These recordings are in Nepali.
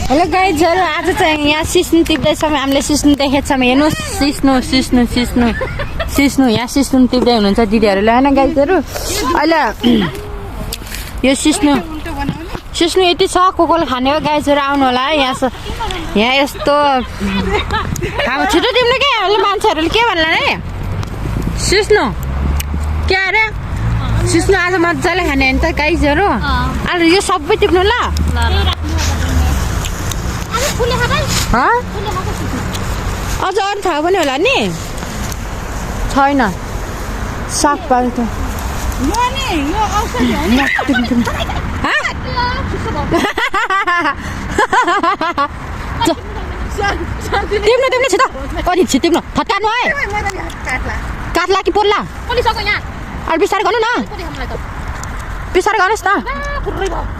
हेलो गाइजहरु आज चाहिँ यहाँ सिस्नु टिप्दैछौँ हामीले सिस्नु देखेको छौँ हेर्नुहोस् सिस्नु सिस्नु सिस्नु सिस्नु यहाँ सिस्नु टिप्दै हुनुहुन्छ दिदीहरूले होइन गाइजहरु अहिले यो सिस्नु सिस्नु यति छ कोले खाने हो गाइजहरु आउनु होला है यहाँ यस्तो छिटो टिप्नु के हामीले मान्छेहरूले के भन्ला नि सिस्नु के अरे सिस्नु आज मजाले खाने हो नि त गाइजहरु आज यो सबै टिप्नु ल अझ अरू थाहा पनि होला नि छैन सागपात त टिप्नु टिप्नु छिटो कति छिटो टिप्नु फत्कार्नु है काट्ला कि पोल्ला अरू बिस्तारै गर्नु न बिस्तारै गर्नुहोस् न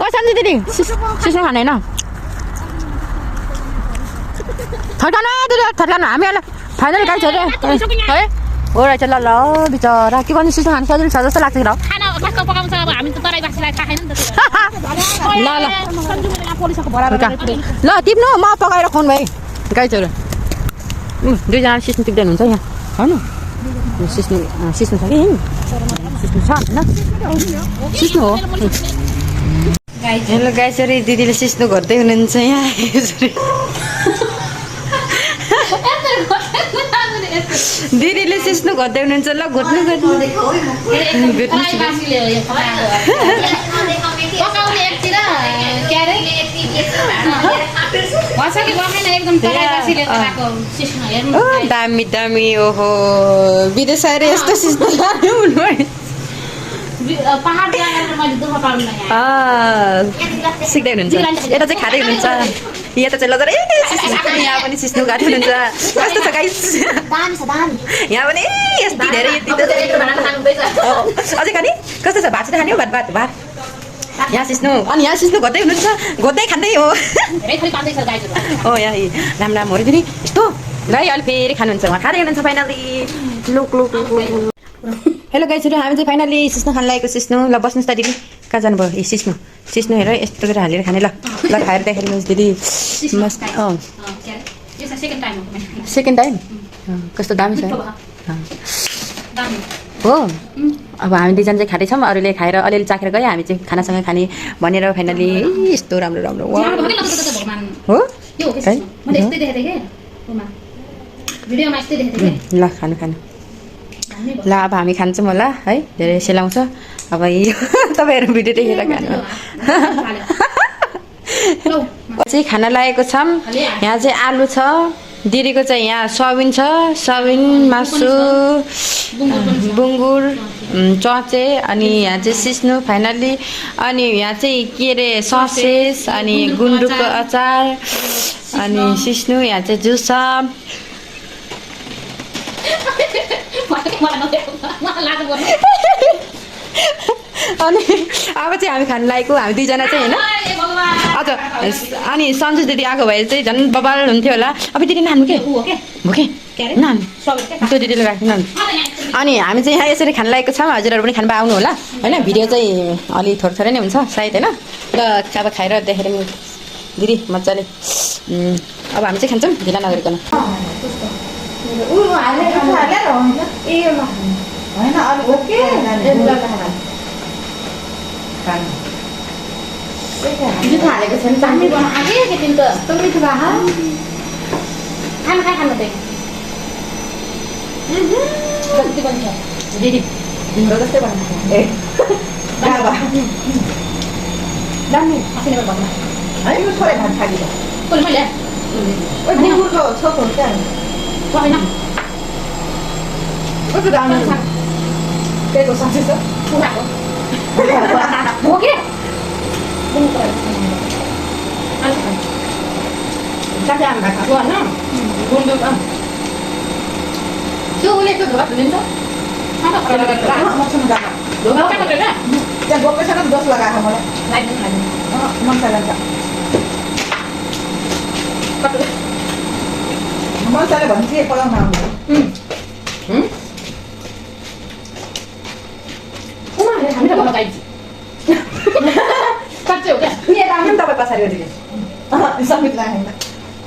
कसरी दिदी सिस्नु खाने होइन थर्कानु दिदी थर्कानु हामीहरूलाई फाइनल गाइस है हो रहेछ ल ल बिचरा के गर्नु सिस्नु खानु सजिलो छ जस्तो लाग्छ र ल ल टिप्नु म पकाएर खुवाउनु भाइ गाइसहरू दुईजना सिस्नु टिप्दै हुनुहुन्छ यहाँ होइन सिस्नु सिस्नु छ कि सिस्नु छ होइन सिस्नु हो हेलो गाइसहरू दिदीले सिस्नु गर्दै हुनुहुन्छ यहाँ यसरी दिदीले सिस्नु गर्दै हुनुहुन्छ ल घुट्नु दामी दामी ओहो विदेश आएर यस्तो सिस्नु सिक्दै हुनुहुन्छ यता चाहिँ खाँदै हुनुहुन्छ यता चाहिँ लजर यहाँ पनि सिस्नु काट्दै हुनुहुन्छ कस्तो छ गाइस यहाँ पनि यति धेरै अझै खाने कस्तो छ भात चाहिँ खाने हो भात भात भात यहाँ सिस्नु अनि यहाँ सिस्नु गर्दै हुनुहुन्छ गर्दै खाँदै हो हो यहाँ राम राम हो दिदी यस्तो ल अहिले फेरि खानुहुन्छ उहाँ खाँदै हुनुहुन्छ फाइनली लुक लुक हेलो गाइसहरू हामी चाहिँ फाइनली सिस्नु खान लागेको सिस्नु ल बस्नुहोस् त दिदी कहाँ जानुभयो ए सिस्नु सिस्नु हेर यस्तो गरेर हालेर खाने ल ल खाएर देखाइदिनुहोस् दिदी मस्त सेकेन्ड टाइम कस्तो दामी छ हो अब हामी दुईजना चाहिँ खाँदैछौँ अरूले खाएर अलिअलि चाखेर गयो हामी चाहिँ खानासँग खाने भनेर फाइनली यस्तो राम्रो राम्रो हो ल खानु खानु ल अब हामी खान्छौँ होला है धेरै सेलाउँछ अब यो तपाईँहरू भिडियो देखेर खानु चाहिँ खाना लागेको छौँ यहाँ चाहिँ आलु छ दिदीको चाहिँ यहाँ सोयाबिन छ सोयाबिन मासु बुङ्गुर चचे अनि यहाँ चाहिँ सिस्नु फाइनल्ली अनि यहाँ चाहिँ के अरे ससेस अनि गुन्द्रुकको अचार अनि सिस्नु यहाँ चाहिँ जुस छ अनि अब चाहिँ हामी खानु लागेको हामी दुईजना चाहिँ होइन हजुर अनि सन्जु दिदी आएको भए चाहिँ झन् बबाल हुन्थ्यो होला अब दिदी नानु के भोके नानु त्यो दिदीले राख्नु अनि हामी चाहिँ यहाँ यसरी खानु लागेको छौँ हजुरहरू पनि खानु आउनु होला होइन भिडियो चाहिँ अलि थोरै थोरै नै हुन्छ सायद होइन र अब खाएर देखेर दिदी मजाले अब हामी चाहिँ खान्छौँ ढिला नगरिकन मिठो हालेको छ नि दामी बनाएको के तिमी त यस्तो मिठो भयो खानु खाइ खानु त्यही कति बन्छ दिदी तिम्रो जस्तै बनाएको ए बाबा दामी आफैले भन्नु है म थोरै भात खादियो कोले मैले ओ बुढोको छोको क्या होइन कस्तो दामी छ त्यहीको साथी छ पुराको हो के Kadang kat luar na, bunduk am. So boleh tu buat ni tu? Apa kalau kat macam dah? Dua kan ada dah? Jangan buat macam dos laga kamu lah. Lain lain. Oh, macam dah. Kat. Macam saya banci pegang kamu. Kau mana? Kami dah bawa gaji. Kacau kan? Ni dah kami tak pasal dia. समितलाई होइन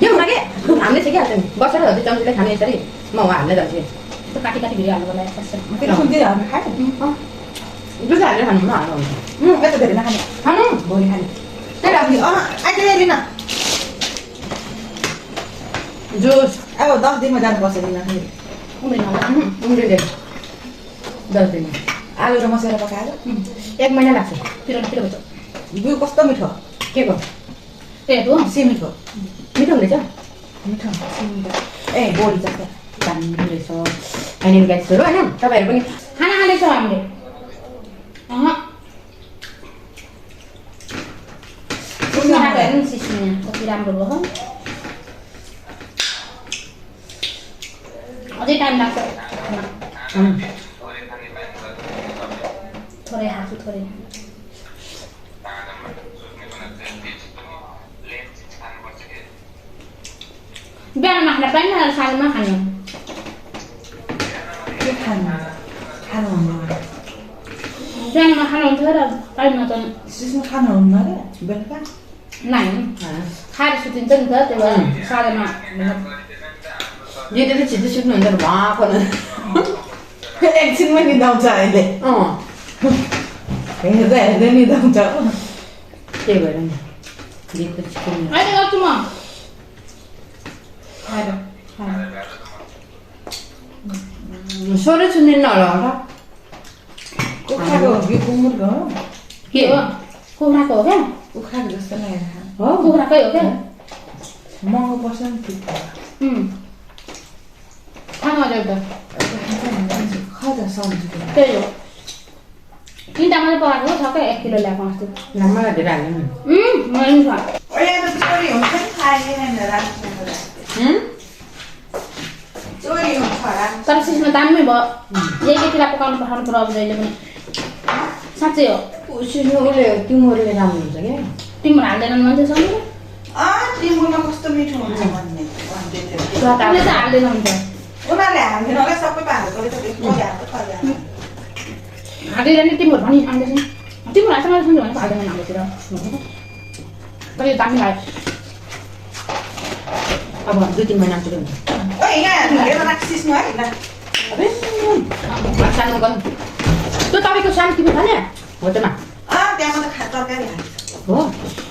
के हुन के हामीले सिकिहाल्छ नि बसेर हो चम्चीले खाने यसरी म हाल्दै जान्छु त्यो काटी काटी भिडियो हाल्नु पर्ला फेरि सुन्दिरहनु खायो दुध हालेर खानु न हाल्नु यता धेरै नखाने खानु भोलि खाने त्यही राख्ने अहिले लिन जुस अब 10 दिनमा जानुपर्छ लिन फेरि उम्रिन होला उम्रिले 10 दिन आलु र मसला पकाएर 1 महिना लाग्छ पिरो पिरो भयो बिउ कस्तो मिठो के को पेटो सिमीको मिठो हुँदैछ मिठो सिमीको ए बोडी जस्तो दामी रहेछ होइन गाइसहरू होइन तपाईँहरू पनि खाना खाँदैछौँ हामीले सिस्नु कति राम्रो भयो अझै टाइम लाग्छ थोरै हाल्छु थोरै बिहानमा खाना पाइन्न साँझमा खानु के खानु खानुहुन्न बिहानमा खानु हुन्थ्यो र पाइन्न त सिस्नु खानुहुन्न रे बेलुका नाइ खाएर सुतिन्छ नि त त्यही भएर साँझमा जे त्यति छिटो सुत्नुहुन्छ नि भाको न एकछिनमै निद आउँछ अहिले अँ हेर्दा हेर्दै निद आउँछ त्यही भएर नि गीत त छिटो अहिले गर्छु म स्वरै सुनिन्न होला कुखुराको घिउ कुमुरको हो के हो कुखुराको हो क्या कुखुराको जस्तो लागेर हो कुखुराकै हो क्या महँगो पर्छ नि त्यो खानु हजुर त खजा सब्जी त्यही हो तिनवटा मात्रै पकाएको हो छक्कै 1 किलो ल्याएको अस्ति लामा धेरै हाल्दैन मैले पनि छ अहिले त चोरी हुन्छ नि खाएन चोरी हुन्छ तर सिस्नो दामी भयो यही किरा पकाउनु पठाउनु पर्यो अब जहिले पनि साँच्चै हो उसले उसले तिमीहरूले राम्रो हुन्छ क्या तिम्रो हाल्दैनन् मान्छेसँग तिमीमा कस्तो मिठो हुन्छ भन्ने तिमीले चाहिँ हाल्दैन हुन्छ उनीहरूले हाल्दैन होला सबै हालेकोले त हालेर नि तिम्रो भनि आउँदैछ तिम्रो हाल्छ मैले सम्झ्यो भने हाल्दैन हाम्रोतिर तर यो दामी लाग्यो अब 2-3 महिना चाहिँ हुन्छ सिस्नु है ल सानो गर्नु त्यो तपाईँको सानो तिमी खाने होटेलमा त्यहाँ त तरकारी हाल्छ हो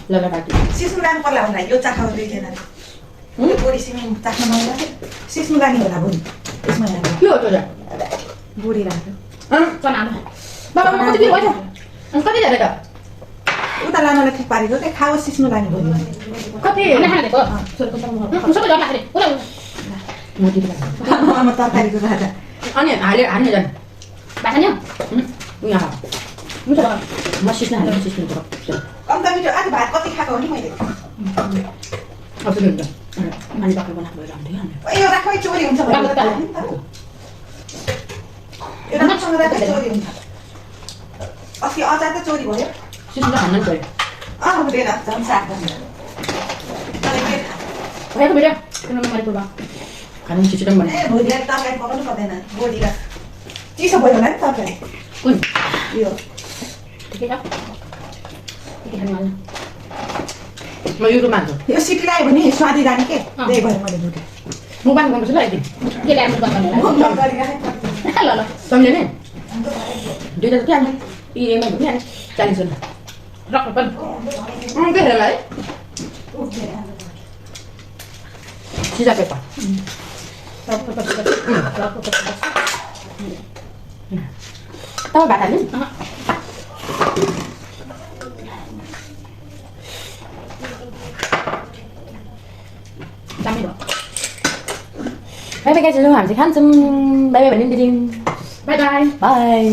ल ल बाटी सिस्नु लानु पर्ला होला यो चाखामा 2 जना बोडी सिमी चाख्न मन लाग्यो सिस्नु लाने होला भोलि त्यसमा के हो त्यो बोडी राख्यो चना बाबा कति बिल भयो कति जाने त उता लानुलाई ठिक पारेको त्यहाँ खाओ सिस्नु लाने भोलि कति खानेको सबै झन् राखेँ उता मोटी म तरकारीको राजा अनि हाल्ने जाने भाषा नि यहाँ हुन्छ म सिस्नु हाल्नु सिस्नु कम त मिठो आज भात कति खाएको हो नि मैले अब चाहिँ हुन्छ मान्छे बाख्रा बनाएको भएर हुन्थ्यो यो राखै चोरी हुन्छ यो राखसँग राखै चोरी हुन्छ अस्ति अचार त चोरी भयो सिस्नु खानु नि पऱ्यो हुँदैन झन् साग भएको भिडियो किनभने मैले पुरा खानु छिटो पनि ए भोलि तरकारी पकाउनु पर्दैन बोडी र चिसो भयो होला नि तरकारी कुन यो ठिकै छ ठिकै खानु हाल्नु म युट्युबमा हाल्छु यो सिटी लगायो भने स्वादी जाने के त्यही भएर मैले भुटेँ म बाँध गर्नुपर्छ ल एकदिन के ल्याएर गर्नु तरकारी राखेँ ल ल सम्झ्यो नि 2 त हाल्नु इएमआई पनि हाल्नु 40 वाला रक्क पनि के हेर है सिधा पेपर तपाईँ भात हाल्नु दामी भयो बाई बाई गाइजहरू हामी चाहिँ खान्छौँ बाई बाई भन्ने दिदी बाई बाई बाई